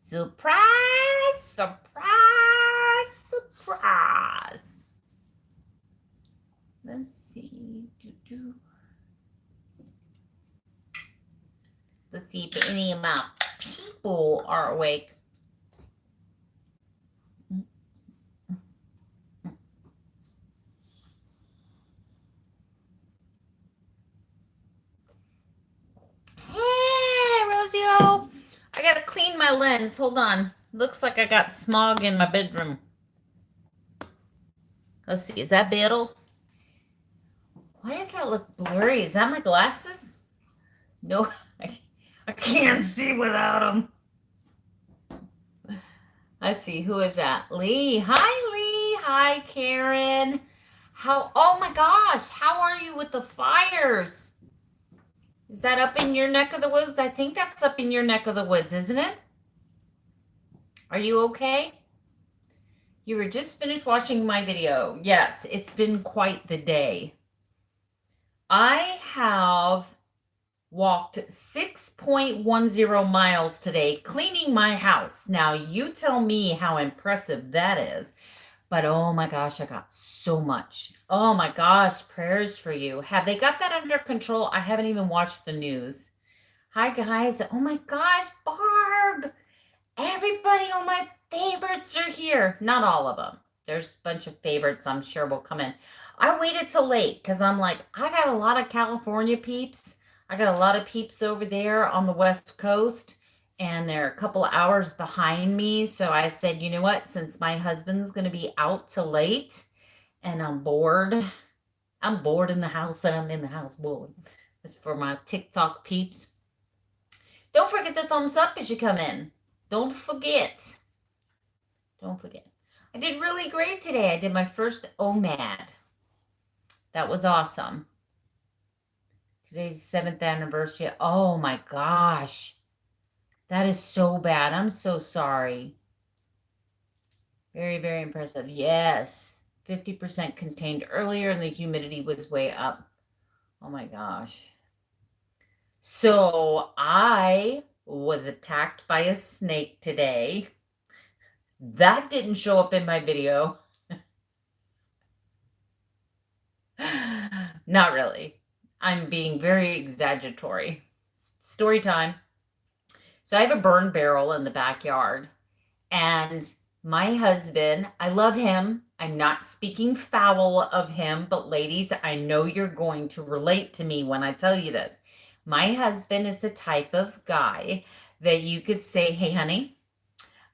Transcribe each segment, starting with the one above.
Surprise, surprise, surprise. Let's see. Let's see if any of my people are awake. Hey, Rosio. I gotta clean my lens. Hold on. Looks like I got smog in my bedroom. Let's see. Is that better? Why does that look blurry? Is that my glasses? No, I can't see without them. Let's see. Who is that? Lee. Hi, Lee. Hi, Karen. Oh my gosh. How are you with the fires? Is that up in your neck of the woods? I think that's up in your neck of the woods, isn't it? Are you okay? You were just finished watching my video. Yes, it's been quite the day. I have walked 6.10 miles today cleaning my house. Now, you tell me how impressive that is. But oh my gosh, I got so much. Oh my gosh, prayers for you. Have they got that under control? I haven't even watched the news. Hi guys. Oh my gosh, Barb. Everybody on my favorites are here. Not all of them. There's a bunch of favorites I'm sure will come in. I waited till late because I'm like, I got a lot of California peeps. I got a lot of peeps over there on the West Coast, and they're a couple of hours behind me. So I said, you know what? Since my husband's going to be out till late and I'm bored in the house, and I'm in the house bored. That's for my TikTok peeps. Don't forget the thumbs up as you come in. Don't forget. Don't forget. I did really great today. I did my first OMAD. That was awesome. Today's 7th anniversary. Oh my gosh. That is so bad. I'm so sorry. Very, very impressive. Yes. 50% contained earlier and the humidity was way up. Oh my gosh. So I was attacked by a snake today. That didn't show up in my video. Not really. I'm being very exaggeratory. Story time. So I have a burn barrel in the backyard, and my husband, I love him. I'm not speaking foul of him, but ladies, I know you're going to relate to me when I tell you this. My husband is the type of guy that you could say, hey, honey,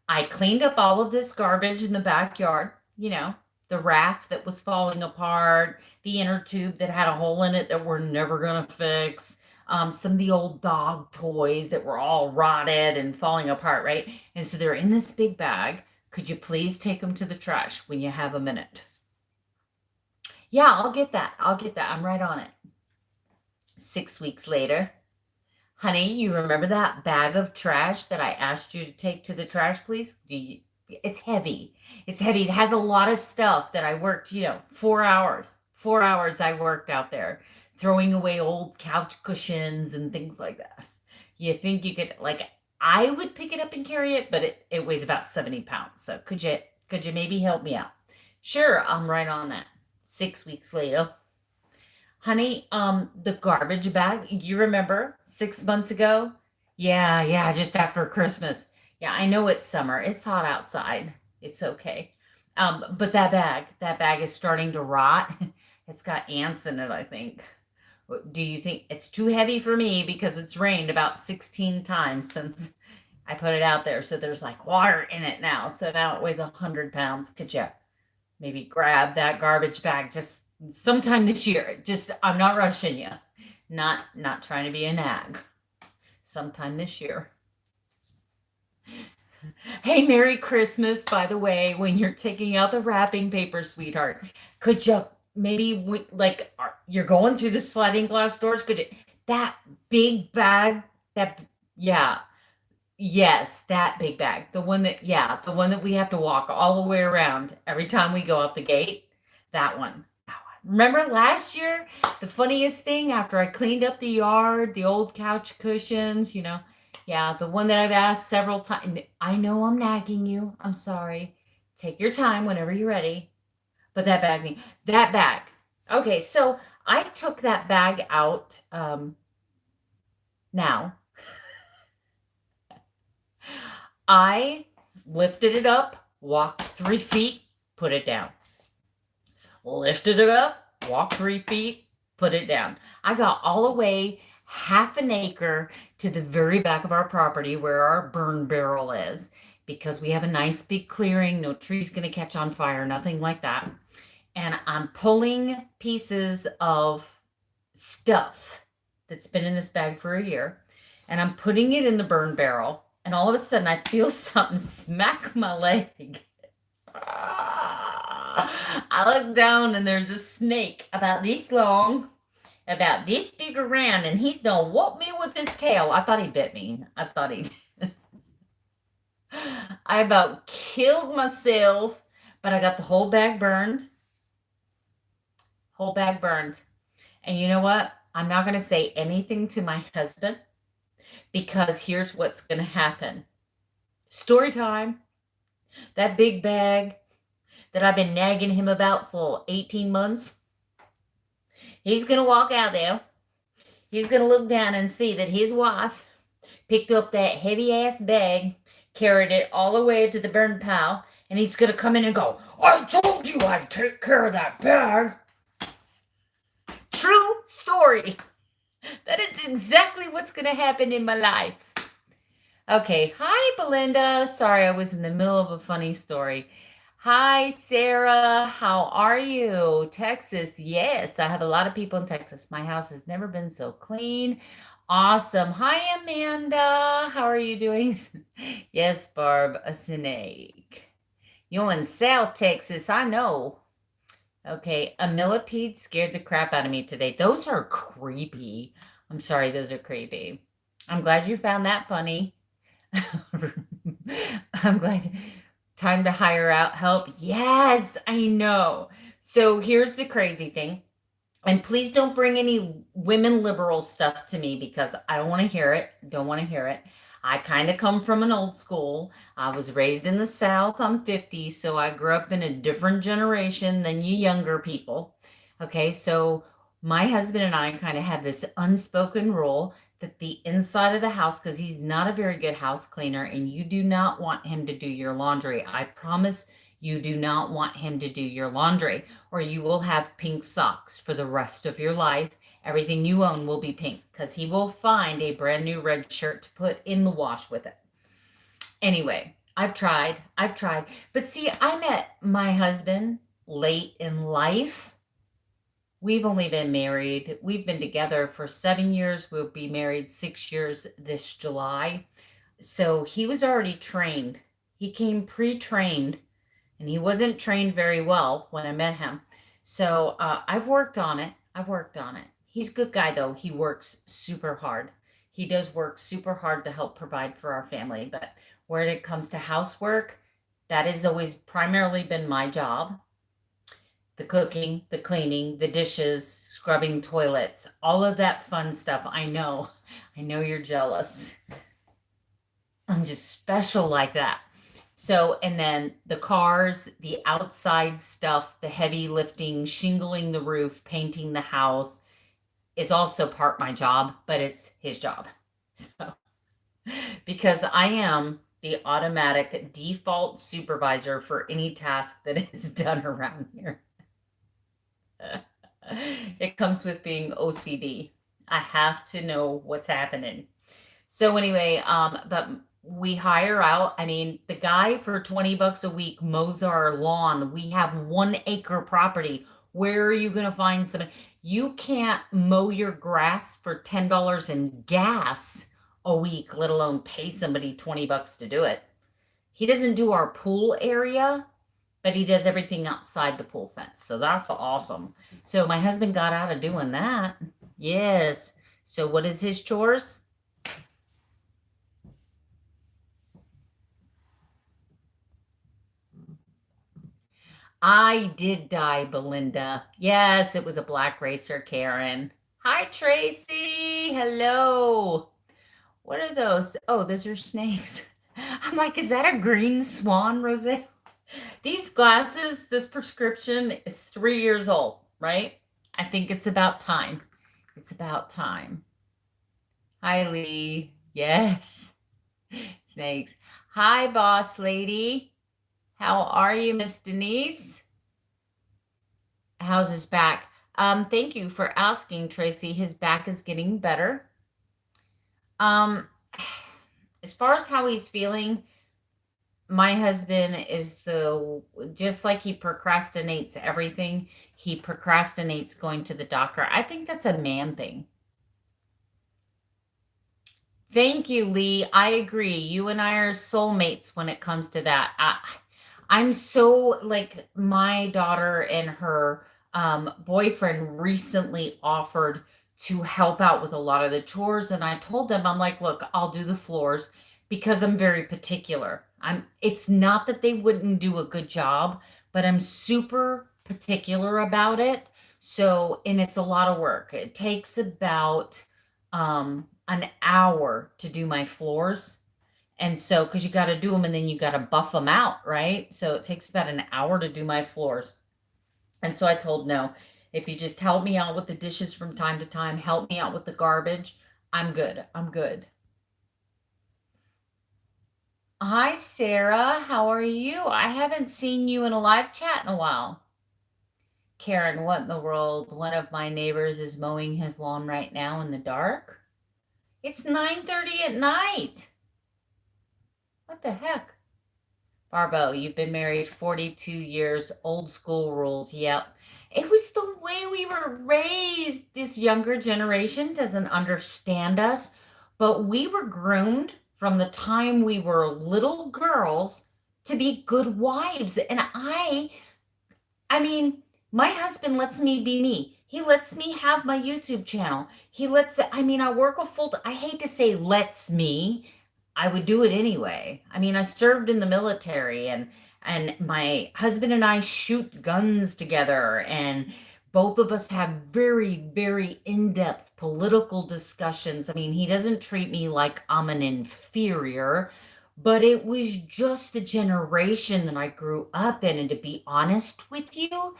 I cleaned up all of this garbage in the backyard, the raft that was falling apart, the inner tube that had a hole in it that we're never going to fix, some of the old dog toys that were all rotted and falling apart, right? And so they're in this big bag. Could you please take them to the trash when you have a minute? Yeah, I'll get that. I'm right on it. 6 weeks later. Honey, you remember that bag of trash that I asked you to take to the trash, please? It's heavy. It's heavy. It has a lot of stuff that I worked, 4 hours. 4 hours I worked out there throwing away old couch cushions and things like that. You think you could, I would pick it up and carry it, but it weighs about 70 pounds. So could you maybe help me out? Sure, I'm right on that. 6 weeks later. Honey, the garbage bag, you remember 6 months ago? Yeah, just after Christmas. Yeah, I know it's summer. It's hot outside. It's okay. But that bag is starting to rot. It's got ants in it, I think. Do you think it's too heavy for me because it's rained about 16 times since I put it out there? So there's water in it now. So now it weighs 100 pounds. Could you maybe grab that garbage bag just sometime this year? I'm not rushing you. Not trying to be a nag. Sometime this year. Hey, Merry Christmas, by the way, when you're taking out the wrapping paper, sweetheart. Could you maybe, you're going through the sliding glass doors, that big bag, yes, that big bag, the one that we have to walk all the way around every time we go out the gate, that one. Remember last year, the funniest thing, after I cleaned up the yard, the old couch cushions, Yeah, the one that I've asked several times. I know I'm nagging you. I'm sorry. Take your time whenever you're ready. But that bag. Okay, so I took that bag out now. I lifted it up, walked 3 feet, put it down. Lifted it up, walked 3 feet, put it down. I got all the way half an acre to the very back of our property where our burn barrel is because we have a nice big clearing, no trees going to catch on fire, nothing like that. And I'm pulling pieces of stuff that's been in this bag for a year and I'm putting it in the burn barrel. And all of a sudden, I feel something smack my leg. I look down and there's a snake about this long, about this big around, and he's gonna whoop me with his tail. I thought he bit me. I about killed myself, but I got the whole bag burned. Whole bag burned. And you know what? I'm not gonna say anything to my husband because here's what's gonna happen. Story time. That big bag that I've been nagging him about for 18 months. He's going to walk out there. He's going to look down and see that his wife picked up that heavy ass bag, carried it all the way to the burn pile, and he's going to come in and go, I told you I'd take care of that bag. True story. That is exactly what's going to happen in my life. Okay. Hi, Belinda. Sorry, I was in the middle of a funny story. Hi, Sarah. How are you? Texas. Yes, I have a lot of people in Texas. My house has never been so clean. Awesome. Hi, Amanda. How are you doing? Yes, Barb, a snake. You're in South Texas. I know. Okay, a millipede scared the crap out of me today. Those are creepy. I'm sorry, those are creepy. I'm glad you found that funny. I'm glad. Time to hire out help. Yes, I know. So here's the crazy thing. And please don't bring any women liberal stuff to me because I don't want to hear it. Don't want to hear it. I kind of come from an old school. I was raised in the South. I'm 50, so I grew up in a different generation than you younger people. Okay, so my husband and I kind of have this unspoken rule that the inside of the house, because he's not a very good house cleaner, and you do not want him to do your laundry. I promise you do not want him to do your laundry, or you will have pink socks for the rest of your life. Everything you own will be pink because he will find a brand new red shirt to put in the wash with it. Anyway, I've tried. But see, I met my husband late in life. We've only been married. We've been together for 7 years. We'll be married 6 years this July. So he was already trained. He came pre-trained and he wasn't trained very well when I met him. So I've worked on it. He's a good guy though. He works super hard. He does work super hard to help provide for our family. But when it comes to housework, that has always primarily been my job. The cooking, the cleaning, the dishes, scrubbing toilets, all of that fun stuff. I know you're jealous. I'm just special like that. So, and then the cars, the outside stuff, the heavy lifting, shingling the roof, painting the house is also part my job, but it's his job. So, because I am the automatic default supervisor for any task that is done around here. It comes with being OCD. I have to know what's happening. So anyway, but we hire out. I mean, the guy for 20 bucks a week mows our lawn. We have 1 acre property. Where are you going to find some? You can't mow your grass for $10 in gas a week, let alone pay somebody 20 bucks to do it. He doesn't do our pool area, but he does everything outside the pool fence. So that's awesome. So my husband got out of doing that. Yes. So what is his chores? I did die, Belinda. Yes, it was a black racer, Karen. Hi, Tracy. Hello. What are those? Oh, those are snakes. I'm like, is that a green swan, Rose? These glasses, this prescription is 3 years old, right? I think it's about time. It's about time. Hi, Lee. Yes. Snakes. Hi, boss lady. How are you, Miss Denise? How's his back? Thank you for asking, Tracy. His back is getting better. Um, as far as how he's feeling, my husband is just like he procrastinates everything, he procrastinates going to the doctor. I think that's a man thing. Thank you, Lee. I agree. You and I are soulmates when it comes to that. I'm so like my daughter and her boyfriend recently offered to help out with a lot of the chores, and I told them, I'm like, look, I'll do the floors because I'm very particular. It's not that they wouldn't do a good job, but I'm super particular about it. So, and it's a lot of work. It takes about an hour to do my floors. And so, because you got to do them and then you got to buff them out, right? So it takes about an hour to do my floors. And so I told no, if you just help me out with the dishes from time to time, help me out with the garbage, I'm good. I'm good. Hi, Sarah. How are you? I haven't seen you in a live chat in a while. Karen, what in the world? One of my neighbors is mowing his lawn right now in the dark. It's 9:30 at night. What the heck? Barbo, you've been married 42 years, old school rules. Yep. It was the way we were raised. This younger generation doesn't understand us, but we were groomed from the time we were little girls to be good wives. And I mean, my husband lets me be me. He lets me have my YouTube channel. I mean, I work a I hate to say lets me. I would do it anyway. I mean, I served in the military and my husband and I shoot guns together and both of us have very, very in-depth political discussions. I mean, he doesn't treat me like I'm an inferior, but it was just the generation that I grew up in. And to be honest with you,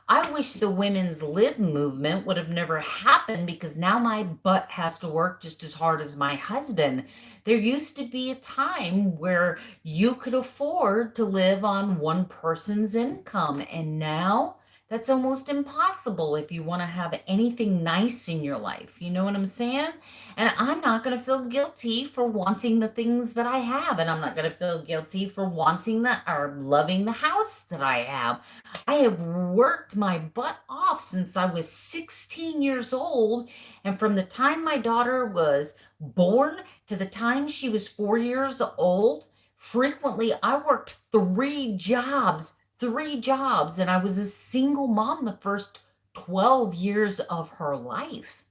I wish the women's lib movement would have never happened because now my butt has to work just as hard as my husband. There used to be a time where you could afford to live on one person's income, and now that's almost impossible if you want to have anything nice in your life. You know what I'm saying? And I'm not going to feel guilty for wanting the things that I have. And I'm not going to feel guilty for wanting that or loving the house that I have. I have worked my butt off since I was 16 years old. And from the time my daughter was born to the time she was 4 years old, frequently I worked three jobs. And I was a single mom the first 12 years of her life.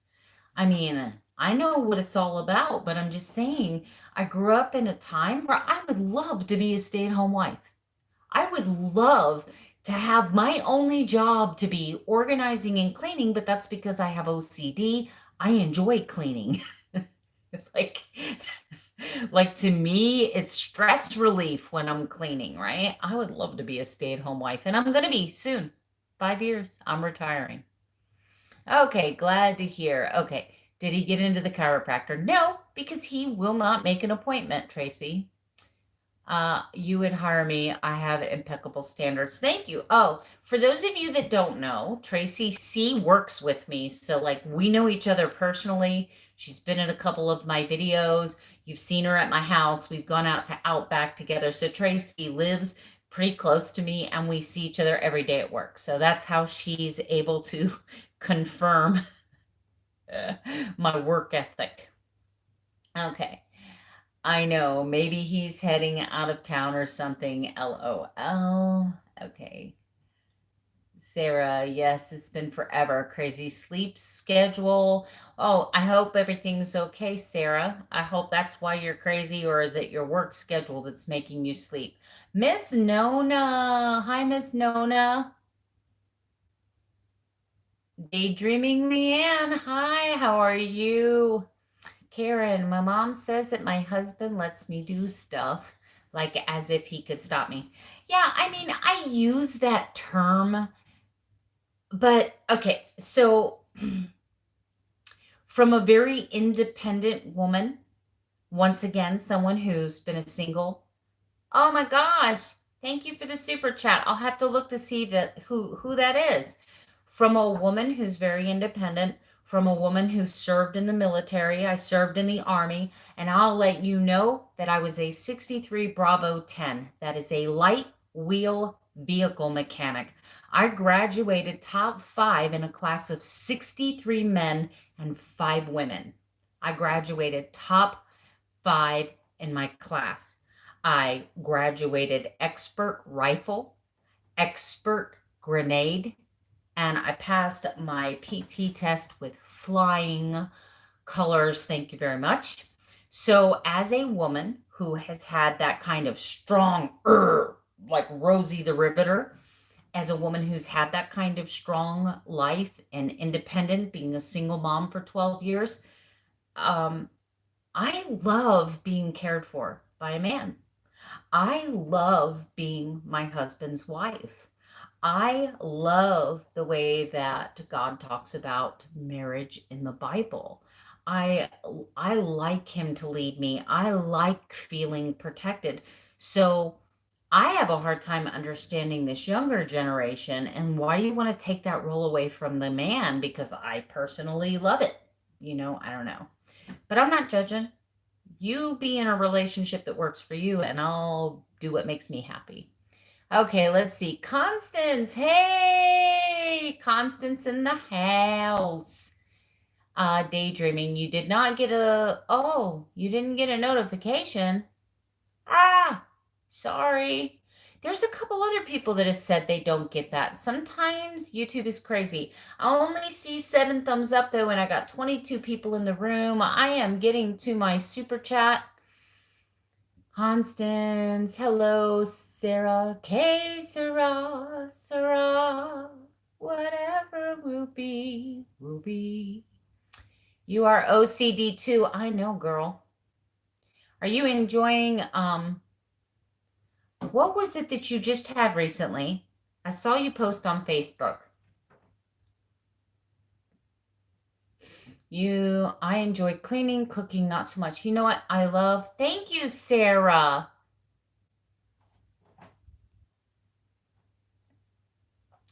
I mean, I know what it's all about, but I'm just saying, I grew up in a time where I would love to be a stay-at-home wife. I would love to have my only job to be organizing and cleaning, but that's because I have OCD. I enjoy cleaning. Like, like to me, it's stress relief when I'm cleaning, right? I would love to be a stay-at-home wife, and I'm gonna be soon. 5 years, I'm retiring. Okay, glad to hear. Okay, did he get into the chiropractor? No, because he will not make an appointment, Tracy. You would hire me. I have impeccable standards. Thank you. Oh, for those of you that don't know, Tracy C works with me. So like we know each other personally. She's been in a couple of my videos. You've seen her at my house. We've gone out to Outback together. So Tracy lives pretty close to me and we see each other every day at work. So that's how she's able to confirm my work ethic. Okay. I know. Maybe he's heading out of town or something. LOL. Okay. Sarah, yes, it's been forever. Crazy sleep schedule. Oh, I hope everything's okay, Sarah. I hope that's why you're crazy, or is it your work schedule that's making you sleep? Miss Nona. Hi, Miss Nona. Daydreaming Leanne. Hi, how are you? Karen, my mom says that my husband lets me do stuff like as if he could stop me. Yeah, I mean, I use that term, but okay, so from a very independent woman, once again, someone who's been a single. Oh my gosh, thank you for the super chat. I'll have to look to see that who that is. From a woman who's very independent, from a woman who served in the military. I served in the Army, and I'll let you know that I was a 63 Bravo 10. That is a light wheel vehicle mechanic. I graduated top 5 in a class of 63 men and 5 women. I graduated top 5 in my class. I graduated expert rifle, expert grenade, and I passed my PT test with flying colors. Thank you very much. So, as a woman who has had that kind of strong, like Rosie the Riveter, as a woman who's had that kind of strong life and independent, being a single mom for 12 years, I love being cared for by a man. I love being my husband's wife. I love the way that God talks about marriage in the Bible. I I like him to lead me. I like feeling protected. So I have a hard time understanding this younger generation and why do you want to take that role away from the man? Because I personally love it. I don't know. But I'm not judging. You be in a relationship that works for you, and I'll do what makes me happy. Okay, let's see. Constance. Hey, Constance in the house. Daydreaming. You did not get you didn't get a notification. Ah, sorry. There's a couple other people that have said they don't get that. Sometimes YouTube is crazy. I only see 7 thumbs up though, and I got 22 people in the room. I am getting to my super chat. Constance, hello, Sarah, K, Sarah, whatever will be, will be. You are OCD too. I know, girl. Are you enjoying, what was it that you just had recently? I saw you post on Facebook. I enjoy cleaning, cooking, not so much. You know what I love? Thank you, Sarah.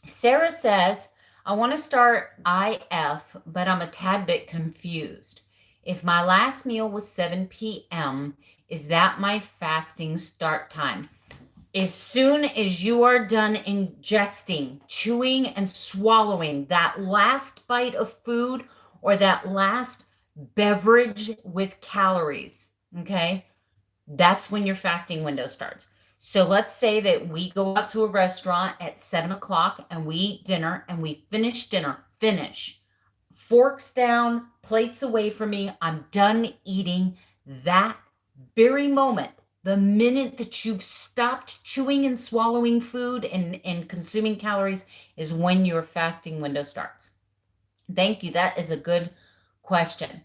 Sarah says, I want to start IF, but I'm a tad bit confused. If my last meal was 7 p.m., is that my fasting start time? As soon as you are done ingesting, chewing, and swallowing that last bite of food or that last beverage with calories, okay, that's when your fasting window starts. So let's say that we go out to a restaurant at 7 o'clock and we eat dinner and we finish dinner, forks down, plates away from me. I'm done eating. That very moment, the minute that you've stopped chewing and swallowing food and consuming calories is when your fasting window starts. Thank you. That is a good question.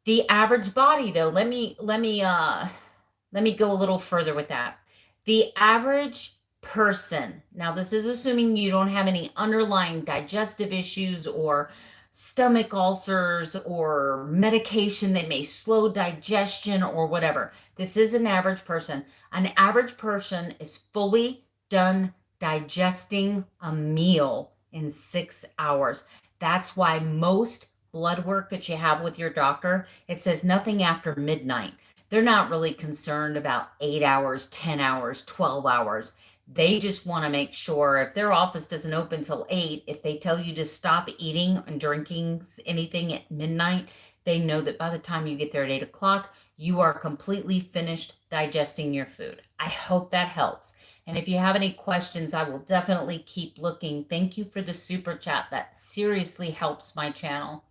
The average body, though, let me go a little further with that. The average person, now this is assuming you don't have any underlying digestive issues or stomach ulcers or medication that may slow digestion or whatever. This is an average person. An average person is fully done digesting a meal in 6 hours. That's why most blood work that you have with your doctor, it says nothing after midnight. They're not really concerned about 8 hours, 10 hours, 12 hours. They just want to make sure if their office doesn't open till 8, if they tell you to stop eating and drinking anything at midnight, they know that by the time you get there at 8 o'clock, you are completely finished digesting your food. I hope that helps. And if you have any questions, I will definitely keep looking. Thank you for the super chat. That seriously helps my channel.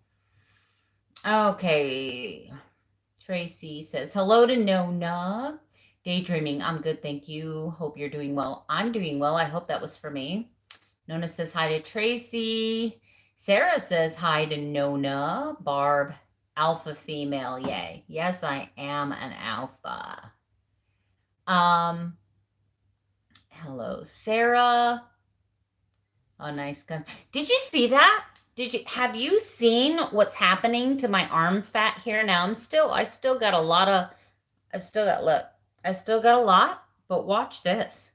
Okay. Tracy says, hello to Nona. Daydreaming. I'm good, thank you. Hope you're doing well. I'm doing well. I hope that was for me. Nona says hi to Tracy. Sarah says hi to Nona. Barb. Alpha female, yay. Yes, I am an alpha. Um, hello, Sarah. Oh, nice gun. Did you see that? Have you seen what's happening to my arm fat here now? I've still got a lot of, look, I've still got a lot, but watch this.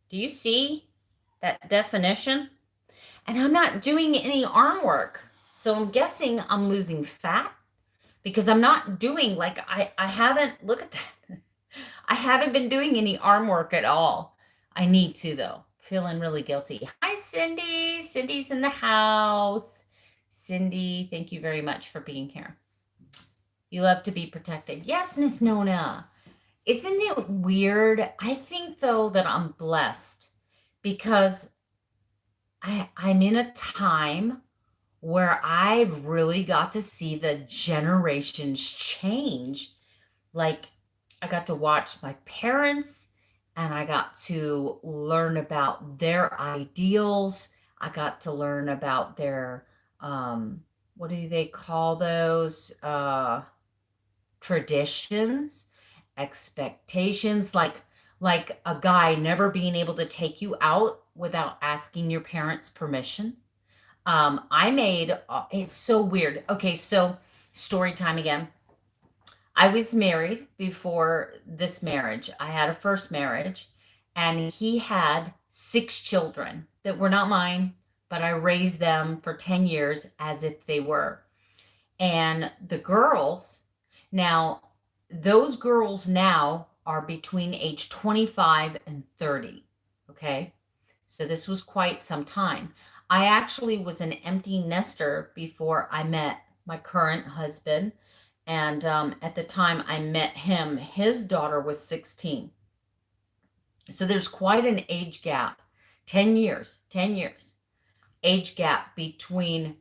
Do you see that definition? And I'm not doing any arm work. So I'm guessing I'm losing fat because I'm not doing like I haven't, look at that. I haven't been doing any arm work at all. I need to though. Feeling really guilty. Hi, Cindy. Cindy's in the house. Cindy, thank you very much for being here. You love to be protected. Yes, Miss Nona. Isn't it weird? I think though that I'm blessed because I'm in a time where I've really got to see the generations change. Like, I got to watch my parents and I got to learn about their ideals. I got to learn about their, what do they call those? Traditions, expectations, like a guy never being able to take you out without asking your parents' permission. I made, it's so weird. Okay, so story time again. I was married before this marriage. I had a first marriage, and he had 6 children that were not mine, but I raised them for 10 years as if they were. And the girls, now, those girls now are between age 25 and 30. Okay. So this was quite some time. I actually was an empty nester before I met my current husband. And at the time I met him, his daughter was 16. So there's quite an age gap, 10 years, 10 years age gap between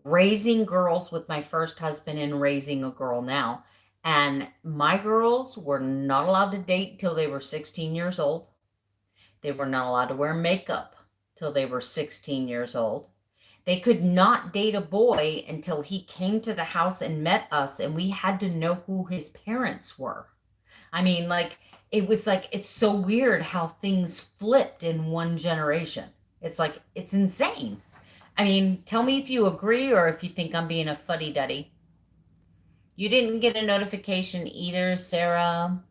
raising girls with my first husband and raising a girl now. And my girls were not allowed to date till they were 16 years old. They were not allowed to wear makeup till they were 16 years old. They could not date a boy until he came to the house and met us, and we had to know who his parents were. I mean, it was like, it's so weird how things flipped in one generation. It's like, it's insane. I mean, tell me if you agree or if you think I'm being a fuddy-duddy. You didn't get a notification either, Sarah.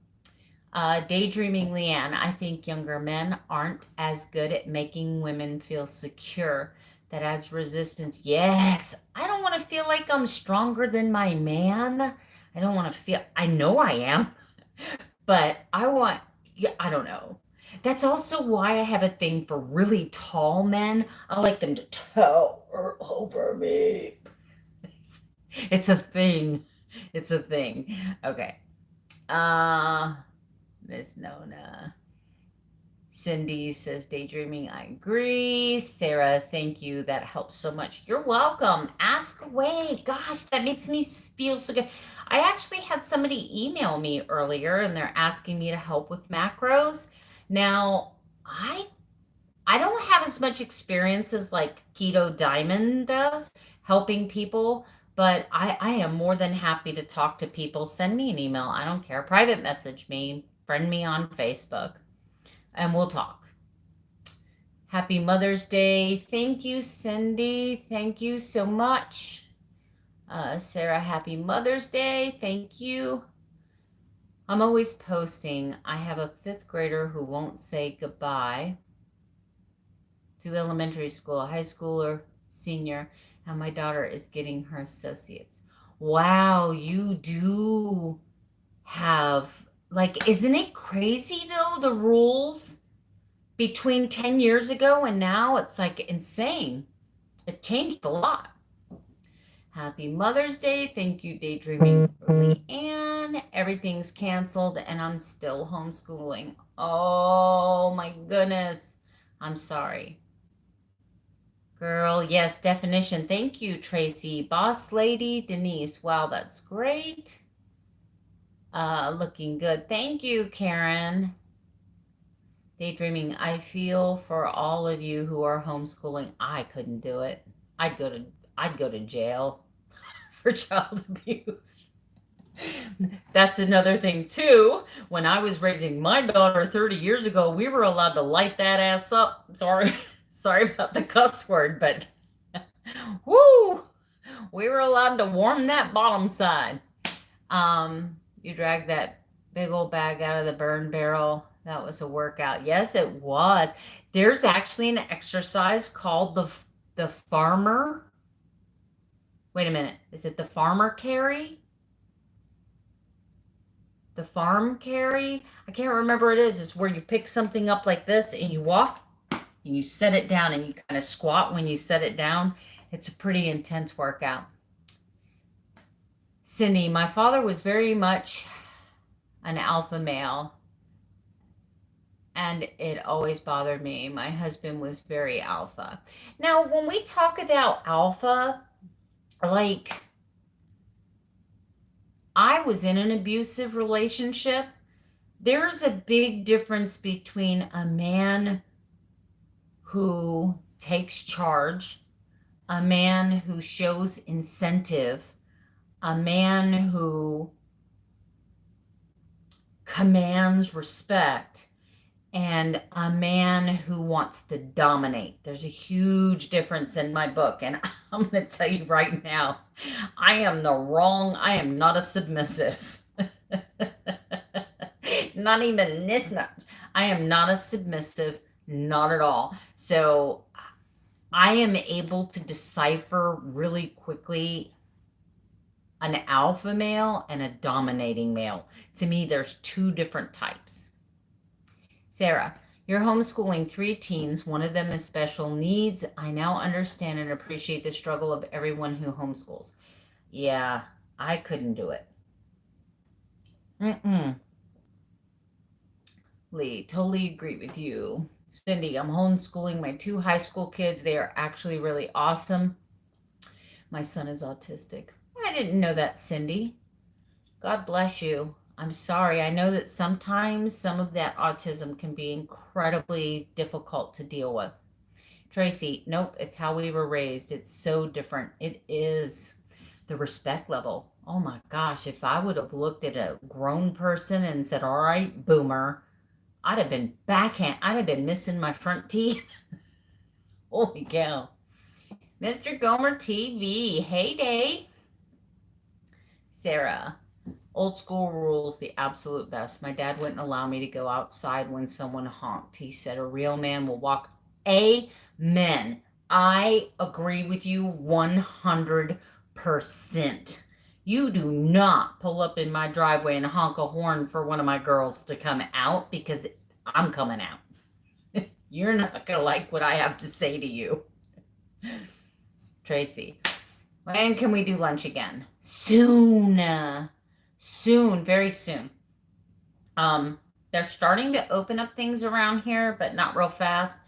Daydreaming Leanne, I think younger men aren't as good at making women feel secure. That adds resistance. Yes, I don't want to feel like I'm stronger than my man. I don't want to feel, I know I am, but I want, yeah, I don't know. That's also why I have a thing for really tall men. I like them to tower over me. It's a thing. It's a thing. Okay. Uh, Miss Nona. Cindy says daydreaming. I agree. Sarah, thank you. That helps so much. You're welcome. Ask away. Gosh, that makes me feel so good. I actually had somebody email me earlier and they're asking me to help with macros. Now, I don't have as much experience as like Keto Diamond does helping people, but I am more than happy to talk to people. Send me an email. I don't care. Private message me, friend me on Facebook, and we'll talk. Happy Mother's Day. Thank you, Cindy. Thank you so much. Sarah, happy Mother's Day. Thank you. I'm always posting. I have a 5th grader who won't say goodbye to elementary school, high school, or senior, and my daughter is getting her associates. Wow, you do have, like, isn't it crazy though, the rules between 10 years ago and now? It's like insane. It changed a lot. Happy Mother's Day. Thank you, Daydreaming Leanne. Everything's canceled and I'm still homeschooling. Oh my goodness. I'm sorry. Girl, yes, definition. Thank you, Tracy. Boss lady, Denise. Wow, that's great. Looking good. Thank you, Karen. Daydreaming. I feel for all of you who are homeschooling. I couldn't do it. I'd go to jail. for child abuse. That's another thing too. When I was raising my daughter 30 years ago, we were allowed to light that ass up. Sorry, sorry about the cuss word, but whoo, we were allowed to warm that bottom side. You dragged that big old bag out of the burn barrel. That was a workout. Yes, it was. There's actually an exercise called the farmer. Wait a minute. Is it the farmer carry? The farm carry? I can't remember what it is. It's where you pick something up like this and you walk and you set it down and you kind of squat when you set it down. It's a pretty intense workout. Cindy, my father was very much an alpha male, and it always bothered me. My husband was very alpha. Now, when we talk about alpha, like, I was in an abusive relationship. There's a big difference between a man who takes charge, a man who shows incentive, a man who commands respect, and a man who wants to dominate. There's a huge difference in my book, and I'm going to tell you right now, I am not a submissive. Not even this much. I am not a submissive, not at all. So I am able to decipher really quickly an alpha male and a dominating male. To me, there's two different types. Sarah, you're homeschooling 3 teens. One of them is special needs. I now understand and appreciate the struggle of everyone who homeschools. Yeah, I couldn't do it. Lee, totally agree with you. Cindy, I'm homeschooling my 2 high school kids. They are actually really awesome. My son is autistic. I didn't know that, Cindy. God bless you. I'm sorry. I know that sometimes some of that autism can be incredibly difficult to deal with. Tracy, nope, it's how we were raised. It's so different. It is. The respect level. Oh my gosh, if I would have looked at a grown person and said, all right, boomer, I'd have been I'd have been missing my front teeth. Holy cow. Mr. Gomer TV, heyday. Sarah, old school rules, the absolute best. My dad wouldn't allow me to go outside when someone honked. He said a real man will walk. Amen. I agree with you 100%. You do not pull up in my driveway and honk a horn for one of my girls to come out, because I'm coming out. You're not going to like what I have to say to you. Tracy, when can we do lunch again? Soon. Soon, very soon. They're starting to open up things around here, but not real fast.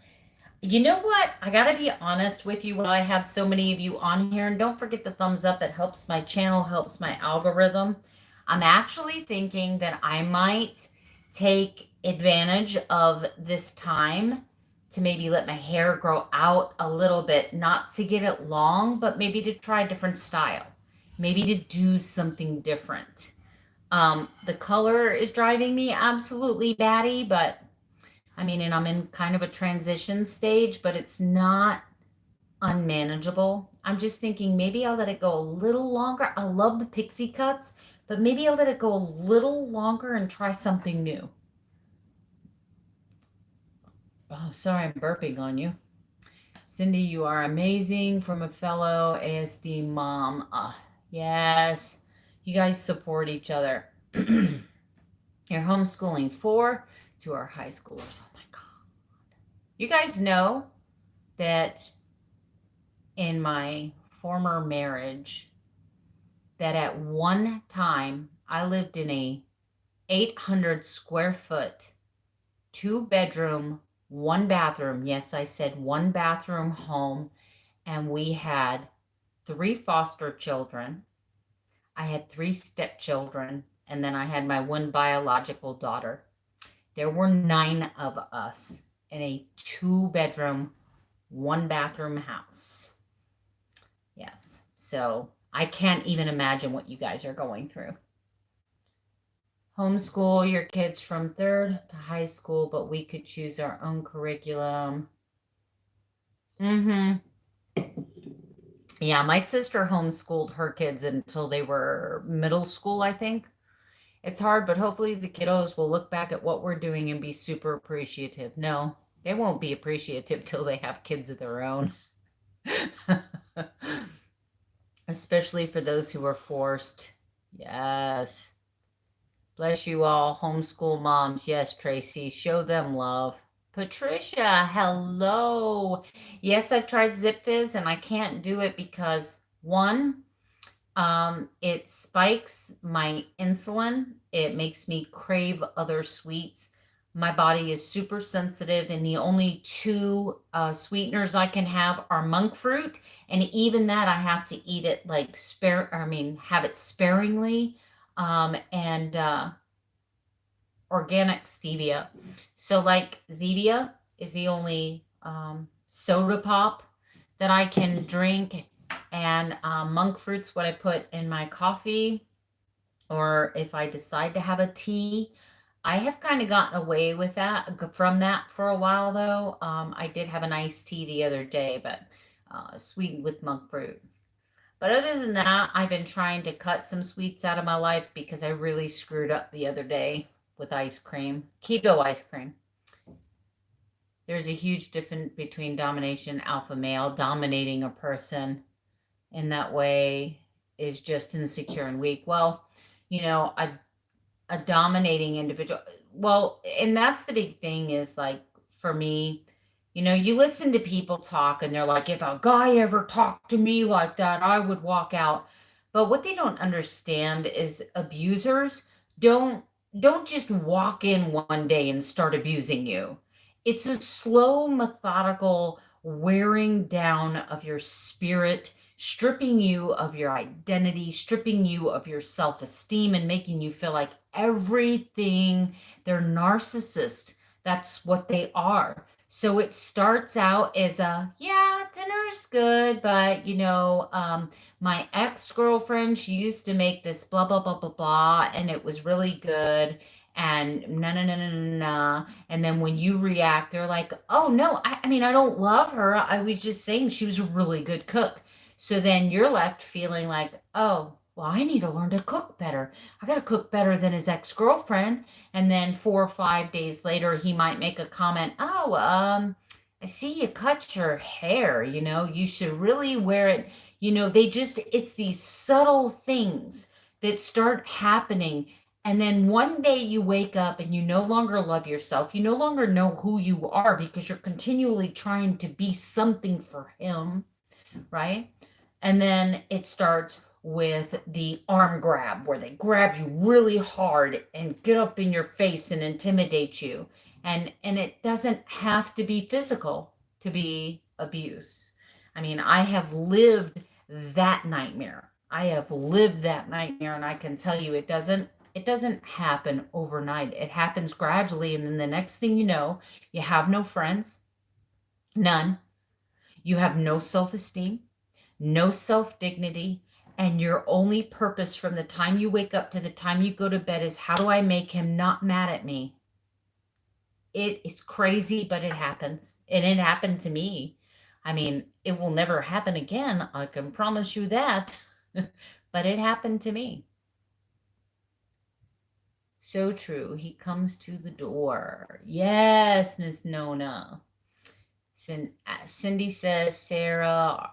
You know what? I got to be honest with you while I have so many of you on here. And don't forget the thumbs up. It helps my channel, helps my algorithm. I'm actually thinking that I might take advantage of this time to maybe let my hair grow out a little bit. Not to get it long, but maybe to try a different style. Maybe to do something different. The color is driving me absolutely batty, but I mean, and I'm in kind of a transition stage, but it's not unmanageable. I'm just thinking maybe I'll let it go a little longer. I love the pixie cuts, but maybe I'll let it go a little longer and try something new. Oh, sorry, I'm burping on you. Cindy, you are amazing, from a fellow ASD mom. Yes, you guys support each other. You're homeschooling 4 to our high schoolers. Oh my God. You guys know that in my former marriage, that at one time I lived in a 800 square foot, 2-bedroom, 1 bathroom. Yes, I said 1 bathroom home. And we had 3 foster children. I had 3 stepchildren. And then I had my 1 biological daughter. There were 9 of us in a 2-bedroom, 1 bathroom house. Yes. So I can't even imagine what you guys are going through. Homeschool your kids from 3rd to high school, but we could choose our own curriculum. Mm-hmm. Yeah, my sister homeschooled her kids until they were middle school, I think. It's hard, but hopefully the kiddos will look back at what we're doing and be super appreciative. No, they won't be appreciative till they have kids of their own. Especially for those who are forced. Yes. Bless you all, homeschool moms. Yes, Tracy, show them love. Patricia, hello. Yes, I've tried ZipFizz and I can't do it because one, it spikes my insulin. It makes me crave other sweets. My body is super sensitive, and the only two sweeteners I can have are monk fruit, and even that I have to eat it like have it sparingly, and organic stevia. So like Zevia is the only soda pop that I can drink, and monk fruit's what I put in my coffee, or if I decide to have a tea. I have kind of gotten away with that from that for a while though. I did have an iced tea the other day, but sweetened with monk fruit. But other than that, I've been trying to cut some sweets out of my life because I really screwed up the other day with ice cream, keto ice cream. There's a huge difference between domination and alpha male. Dominating a person in that way is just insecure and weak. Well, you know, a dominating individual. Well, and that's the big thing is like for me, you listen to people talk and they're like, if a guy ever talked to me like that, I would walk out. But what they don't understand is abusers don't don't just walk in one day and start abusing you. It's a slow, methodical wearing down of your spirit, stripping you of your identity, stripping you of your self esteem, and making you feel like everything. They're narcissists. That's what they are. So it starts out as yeah, dinner's good, but my ex-girlfriend, she used to make this blah, blah, blah, blah, blah, and it was really good. And no, no, no, no, no, no. And then when you react, they're like, oh, no, I mean, I don't love her. I was just saying she was a really good cook. So then you're left feeling like, oh, well, I need to learn to cook better. I got to cook better than his ex-girlfriend. And then 4 or 5 days later, he might make a comment, oh, I see you cut your hair. You should really wear it. It's these subtle things that start happening. And then one day you wake up and you no longer love yourself. You no longer know who you are because you're continually trying to be something for him, right? And then it starts with the arm grab where they grab you really hard and get up in your face and intimidate you. And it doesn't have to be physical to be abuse. I mean, I have lived that nightmare. I have lived that nightmare, and I can tell you it doesn't happen overnight. It happens gradually, and then the next thing you know, you have no friends, none. You have no self-esteem, no self dignity, and your only purpose from the time you wake up to the time you go to bed is how do I make him not mad at me? It's crazy, but it happens. And it happened to me. I mean, it will never happen again. I can promise you that. But it happened to me. So true. He comes to the door. Yes, Miss Nona. Cindy says, Sarah,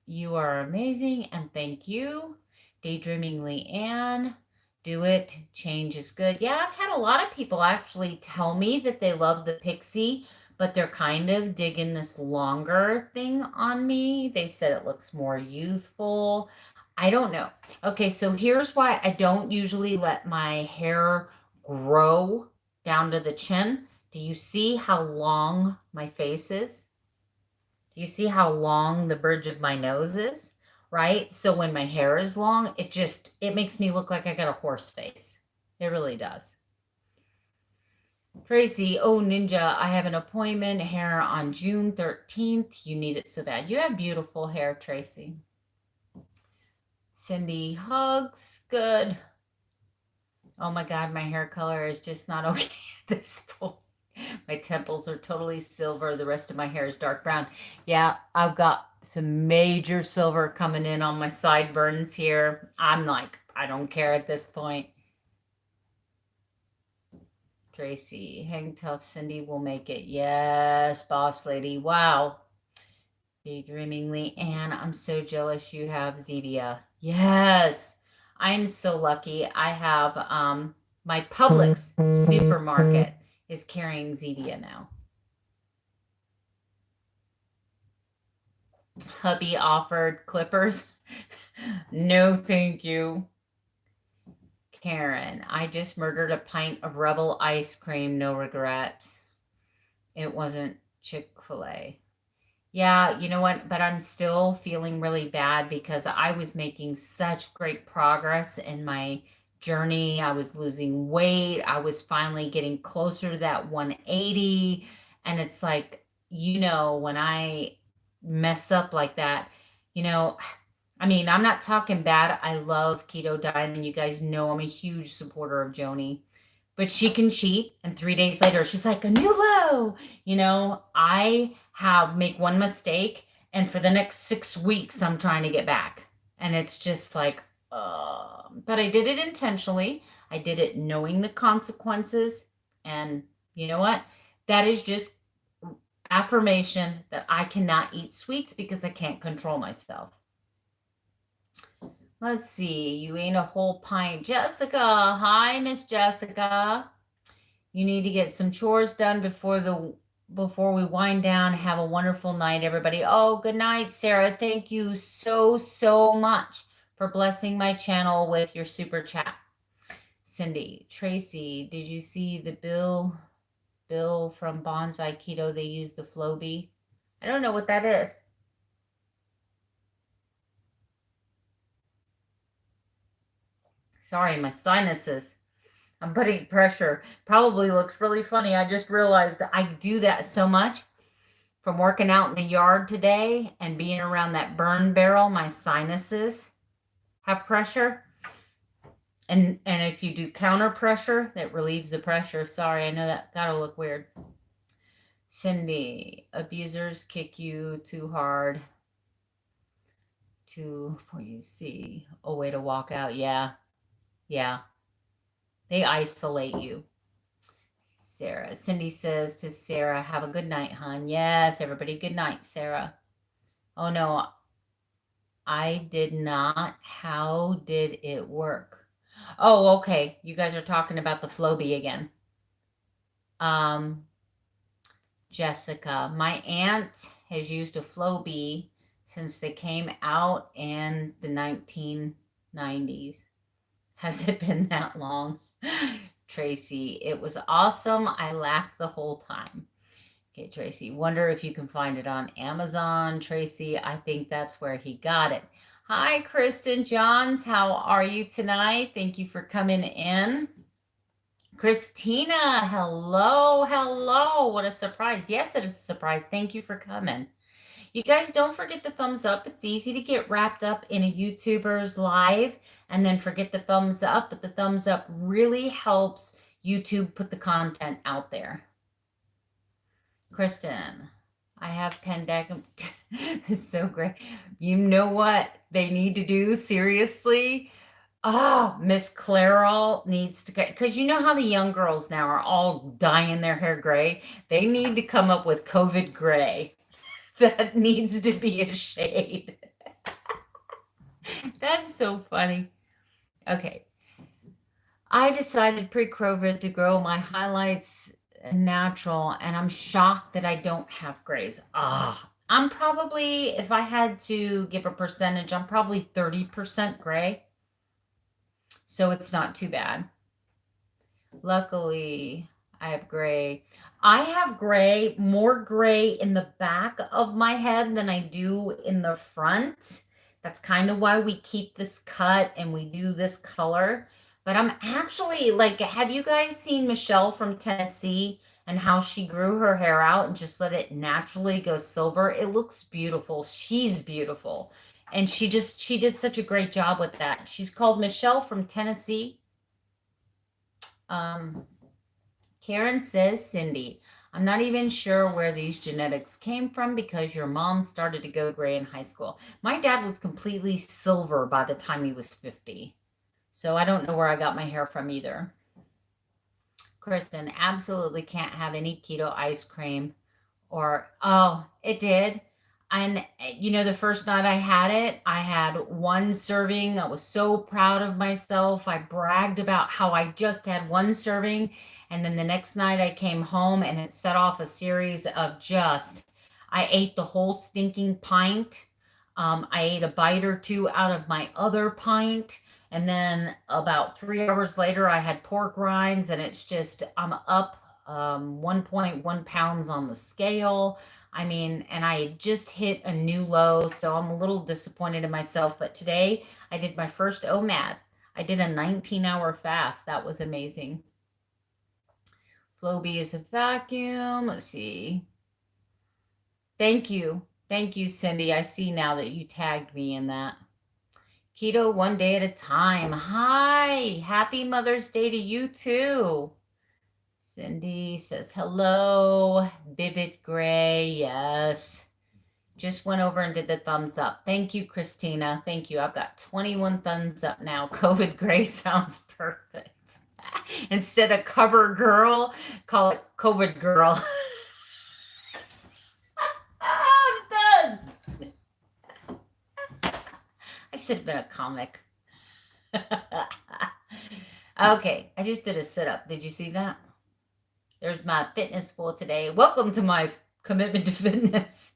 you are amazing, and thank you. Daydreaming Leanne, do it. Change is good. Yeah, I've had a lot of people actually tell me that they love the pixie, but they're kind of digging this longer thing on me. They said it looks more youthful. I don't know. Okay, so here's why I don't usually let my hair grow down to the chin. Do you see how long my face is? Do you see how long the bridge of my nose is? Right? So when my hair is long, it makes me look like I got a horse face. It really does. Tracy, oh Ninja, I have an appointment hair on June 13th. You need it so bad. You have beautiful hair, Tracy. Cindy, hugs. Good. Oh my God, my hair color is just not okay at this point. My temples are totally silver. The rest of my hair is dark brown. Yeah, I've got some major silver coming in on my sideburns here. I'm like, I don't care at this point. Tracy, hang tough. Cindy will make it. Yes, boss lady. Wow. Daydreamingly. Anne, I'm so jealous you have Zevia. Yes. I'm so lucky. I have my Publix supermarket is carrying Zevia now. Hubby offered clippers. No, thank you. Karen, I just murdered a pint of Rebel ice cream. No regret. It wasn't Chick-fil-A. Yeah, you know what? But I'm still feeling really bad because I was making such great progress in my journey. I was losing weight. I was finally getting closer to that 180. And it's like, when I mess up like that, I mean, I'm not talking bad. I love keto diet, and you guys know I'm a huge supporter of Joni. But she can cheat, and 3 days later, she's like a new low. I make one mistake, and for the next 6 weeks, I'm trying to get back, and it's just like, but I did it intentionally. I did it knowing the consequences, and you know what? That is just affirmation that I cannot eat sweets because I can't control myself. Let's see. You ate a whole pint. Jessica. Hi, Miss Jessica. You need to get some chores done before we wind down. Have a wonderful night, everybody. Oh, good night, Sarah. Thank you so much for blessing my channel with your super chat. Cindy, Tracy, did you see the bill from Bonsai Keto? They use the FBOMB. I don't know what that is. Sorry, my sinuses. I'm putting pressure. Probably looks really funny. I just realized that I do that so much from working out in the yard today and being around that burn barrel. My sinuses have pressure. And if you do counter pressure, that relieves the pressure. Sorry, I know that gotta look weird. Cindy, abusers kick you too hard for you see a way to walk out. Yeah. They isolate you. Sarah. Cindy says to Sarah, have a good night, hon. Yes, everybody, good night, Sarah. Oh, no, I did not. How did it work? Oh, okay. You guys are talking about the FBOMB again. Jessica, my aunt has used a FBOMB since they came out in the 1990s. Has it been that long? Tracy, it was awesome. I laughed the whole time. Okay, Tracy, wonder if you can find it on Amazon. Tracy, I think that's where he got it. Hi, Kristen Johns. How are you tonight? Thank you for coming in. Christina, hello. What a surprise. Yes, it is a surprise. Thank you for coming. You guys don't forget the thumbs up. It's easy to get wrapped up in a YouTuber's live and then forget the thumbs up, but the thumbs up really helps YouTube put the content out there. Kristen, I have pandemic. It's so great. You know what they need to do? Seriously? Oh, Miss Clairol needs to get, because you know how the young girls now are all dyeing their hair gray? They need to come up with COVID gray. That needs to be a shade. That's so funny. Okay. I decided pre-COVID to grow my highlights natural, and I'm shocked that I don't have grays. I'm probably, if I had to give a percentage, I'm probably 30% gray. So it's not too bad. Luckily, I have gray. I have gray, more gray in the back of my head than I do in the front. That's kind of why we keep this cut and we do this color. But I'm actually like, have you guys seen Michelle from Tennessee and how she grew her hair out and just let it naturally go silver? It looks beautiful. She's beautiful. And she did such a great job with that. She's called Michelle from Tennessee. Um, Karen says, Cindy, I'm not even sure where these genetics came from because your mom started to go gray in high school. My dad was completely silver by the time he was 50. So I don't know where I got my hair from either. Kristen, absolutely can't have any keto ice cream or, oh, it did. And the first night I had one serving. I was so proud of myself. I bragged about how I just had one serving. And then the next night I came home and it set off a series of I ate the whole stinking pint. I ate a bite or two out of my other pint. And then about 3 hours later, I had pork rinds, and I'm up 1.1 pounds on the scale. I mean, and I had just hit a new low, so I'm a little disappointed in myself. But today I did my first OMAD. I did a 19-hour fast. That was amazing. Floby is a vacuum. Let's see. Thank you. Thank you, Cindy. I see now that you tagged me in that. Keto one day at a time. Hi. Happy Mother's Day to you too. Cindy says hello. Vivid Gray. Yes. Just went over and did the thumbs up. Thank you, Christina. Thank you. I've got 21 thumbs up now. COVID Gray sounds perfect. Instead of cover girl, call it COVID girl. I'm done. I should have been a comic. Okay, I just did a sit-up. Did you see that? There's my fitness for today. Welcome to my commitment to fitness.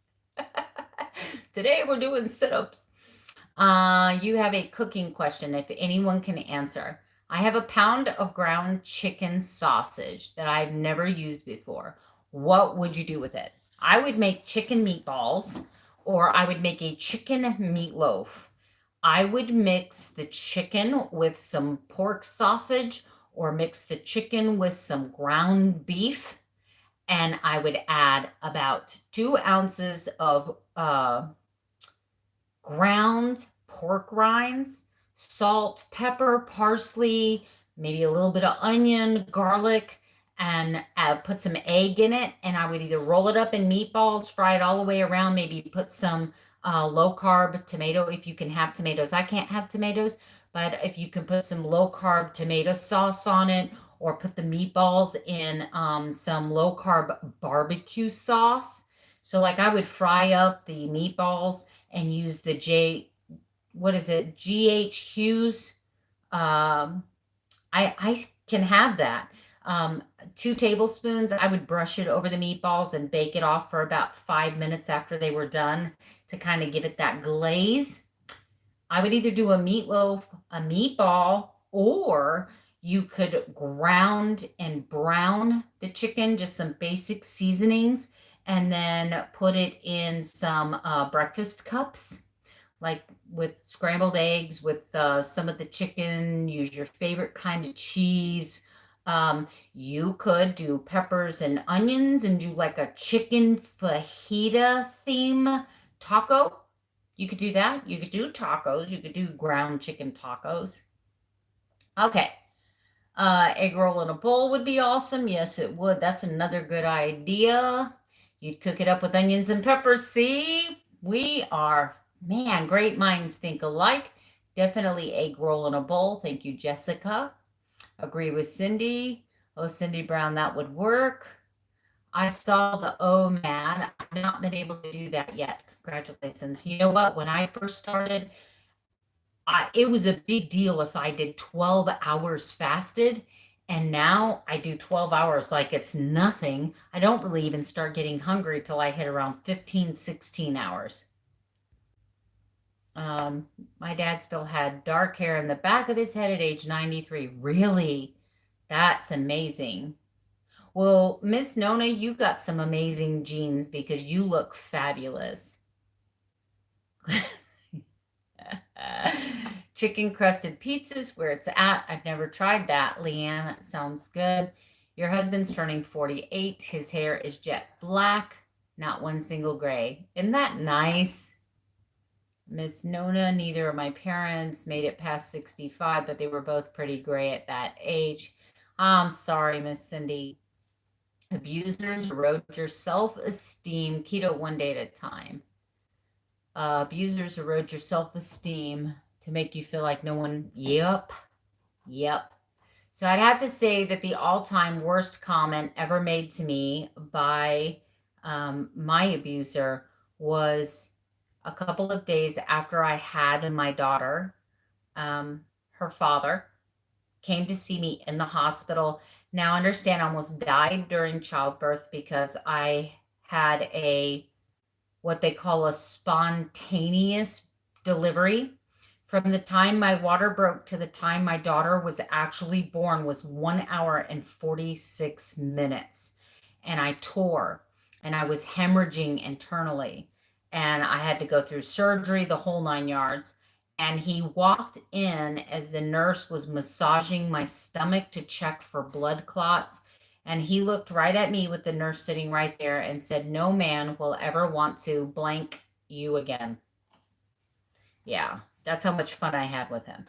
Today we're doing sit-ups. You have a cooking question, if anyone can answer. I have a pound of ground chicken sausage that I've never used before. What would you do with it? I would make chicken meatballs, or I would make a chicken meatloaf. I would mix the chicken with some pork sausage, or mix the chicken with some ground beef, and I would add about 2 ounces of ground pork rinds, salt, pepper, parsley, maybe a little bit of onion, garlic, and put some egg in it. And I would either roll it up in meatballs, fry it all the way around, maybe put some low carb tomato if you can have tomatoes. I can't have tomatoes, but if you can put some low carb tomato sauce on it, or put the meatballs in some low carb barbecue sauce. So like I would fry up the meatballs and use the GH Hughes. I can have that. 2 tablespoons, I would brush it over the meatballs and bake it off for about 5 minutes after they were done to kind of give it that glaze. I would either do a meatloaf, a meatball, or you could ground and brown the chicken, just some basic seasonings, and then put it in some breakfast cups, like with scrambled eggs, with some of the chicken. Use your favorite kind of cheese. You could do peppers and onions and do like a chicken fajita theme taco. You could do that. You could do tacos. You could do ground chicken tacos. Okay. Egg roll in a bowl would be awesome. Yes, it would. That's another good idea. You'd cook it up with onions and peppers. See, we are, man, great minds think alike. Definitely egg roll in a bowl. Thank you, Jessica. Agree with Cindy. Oh, Cindy Brown, that would work. I saw the OMAD. I've not been able to do that yet. Congratulations. You know what? When I first started, it was a big deal if I did 12 hours fasted. And now I do 12 hours like it's nothing. I don't really even start getting hungry till I hit around 15, 16 hours. My dad still had dark hair in the back of his head at age 93. Really? That's amazing. Well, Miss Nona, you got some amazing genes because you look fabulous. Chicken crusted pizzas, where it's at. I've never tried that, Leanne. That sounds good. Your husband's turning 48. His hair is jet black, not one single gray. Isn't that nice? Miss Nona, neither of my parents made it past 65, but they were both pretty gray at that age. I'm sorry, Miss Cindy. Abusers erode your self-esteem. Keto one day at a time. Abusers erode your self-esteem to make you feel like no one. Yep. Yep. So I'd have to say that the all-time worst comment ever made to me by my abuser was a couple of days after I had my daughter. Her father came to see me in the hospital. Now, understand, I almost died during childbirth because I had a what they call a spontaneous delivery. From the time my water broke to the time my daughter was actually born was 1 hour and 46 minutes. And I tore and I was hemorrhaging internally. And I had to go through surgery, the whole 9 yards. And he walked in as the nurse was massaging my stomach to check for blood clots. And he looked right at me with the nurse sitting right there and said, "No man will ever want to blank you again." Yeah, that's how much fun I had with him.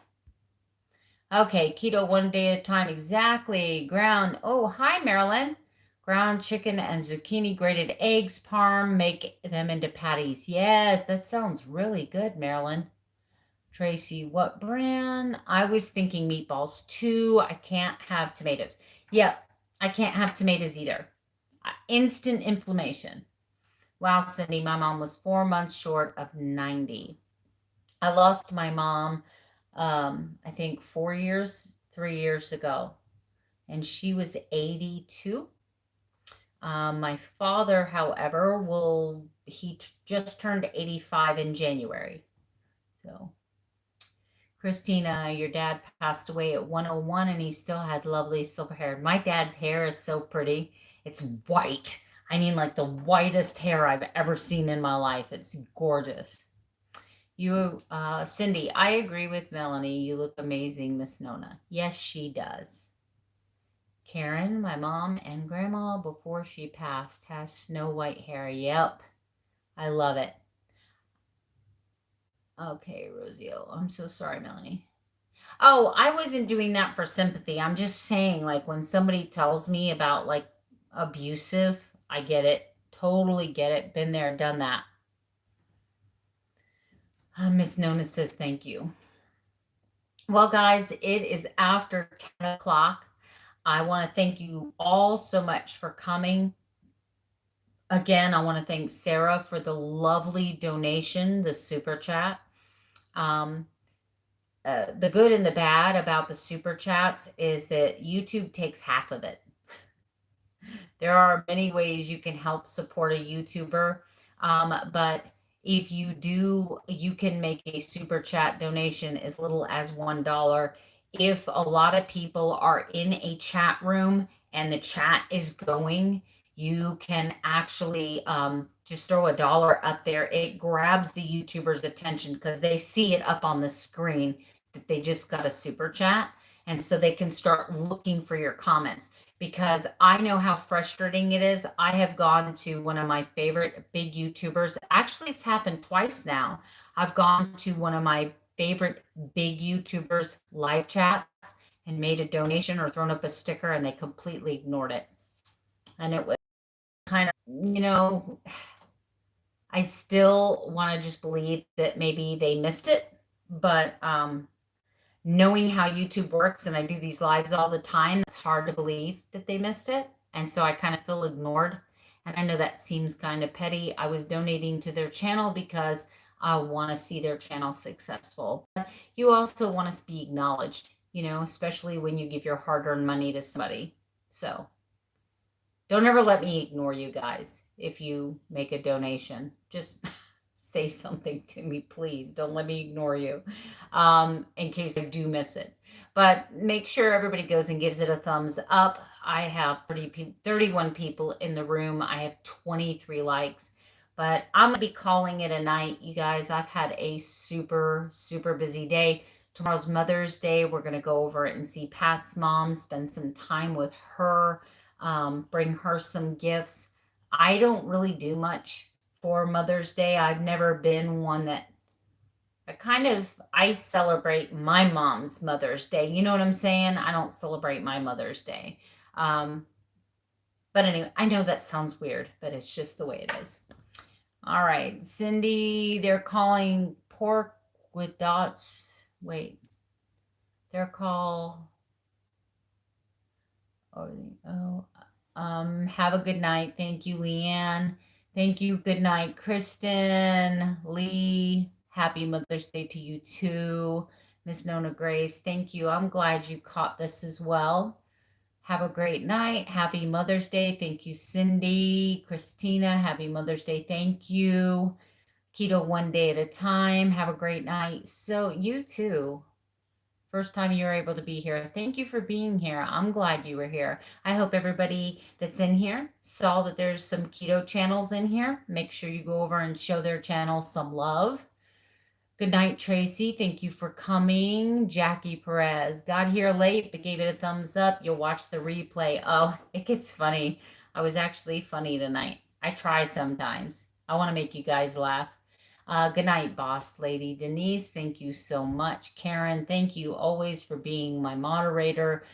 Okay, keto one day at a time. Exactly. Ground. Oh, hi, Marilyn. Ground chicken and zucchini, grated eggs, parm, make them into patties. Yes, that sounds really good, Marilyn. Tracy, what brand? I was thinking meatballs too. I can't have tomatoes. Yep, I can't have tomatoes either. Instant inflammation. Wow, Cindy, my mom was 4 months short of 90. I lost my mom, I think 4 years, 3 years ago, and she was 82. My father, however, just turned 85 in January. So, Christina, your dad passed away at 101 and he still had lovely silver hair. My dad's hair is so pretty. It's white. I mean, like the whitest hair I've ever seen in my life. It's gorgeous. Cindy, I agree with Melanie. You look amazing, Miss Nona. Yes, she does. Karen, my mom and grandma before she passed has snow white hair. Yep. I love it. Okay, Rosio. I'm so sorry, Melanie. Oh, I wasn't doing that for sympathy. I'm just saying, like, when somebody tells me about, like, abusive, I get it. Totally get it. Been there, done that. Miss Nona says thank you. Well, guys, it is after 10 o'clock. I want to thank you all so much for coming. Again, I want to thank Sarah for the lovely donation, the super chat. Um, the good and the bad about the super chats is that YouTube takes half of it. There are many ways you can help support a YouTuber, but if you do, you can make a super chat donation as little as $1. If a lot of people are in a chat room and the chat is going, you can actually just throw $1 up there. It grabs the YouTuber's attention because they see it up on the screen that they just got a super chat. And so they can start looking for your comments because I know how frustrating it is. I have gone to one of my favorite big YouTubers. Actually, it's happened twice now. I've gone to one of my favorite big YouTubers live chats and made a donation or thrown up a sticker and they completely ignored it. And it was kind of, I still want to just believe that maybe they missed it, but knowing how YouTube works and I do these lives all the time, it's hard to believe that they missed it. And so I kind of feel ignored. And I know that seems kind of petty. I was donating to their channel because I want to see their channel successful. But you also want to be acknowledged, especially when you give your hard-earned money to somebody. So don't ever let me ignore you guys if you make a donation. Just say something to me, please. Don't let me ignore you in case I do miss it. But make sure everybody goes and gives it a thumbs up. I have 31 people in the room. I have 23 likes. But I'm going to be calling it a night, you guys. I've had a super, super busy day. Tomorrow's Mother's Day. We're going to go over and see Pat's mom, spend some time with her, bring her some gifts. I don't really do much for Mother's Day. I've never been one that I celebrate my mom's Mother's Day. You know what I'm saying? I don't celebrate my Mother's Day. Um, but anyway, I know that sounds weird, but it's just the way it is. All right, Cindy, they're calling pork with dots. Wait, they're called. Have a good night. Thank you, Leanne. Thank you. Good night, Kristen, Lee. Happy Mother's Day to you too. Miss Nona Grace, thank you. I'm glad you caught this as well. Have a great night. Happy Mother's Day. Thank you, Cindy. Christina, happy Mother's Day. Thank you. Keto one day at a time. Have a great night. So you too. First time you were able to be here. Thank you for being here. I'm glad you were here. I hope everybody that's in here saw that there's some keto channels in here. Make sure you go over and show their channel some love. Good night, Tracy. Thank you for coming. Jackie Perez got here late, but gave it a thumbs up. You'll watch the replay. Oh, it gets funny. I was actually funny tonight. I try sometimes. I want to make you guys laugh. Good night, boss lady. Denise, thank you so much. Karen, thank you always for being my moderator.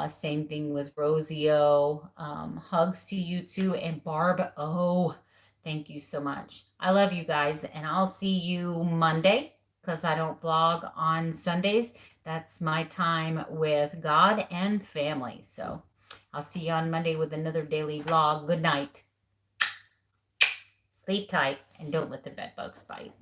Same thing with Rosio. Hugs to you too. And Barb, oh, thank you so much. I love you guys, and I'll see you Monday because I don't vlog on Sundays. That's my time with God and family. So I'll see you on Monday with another daily vlog. Good night. Sleep tight and don't let the bed bugs bite.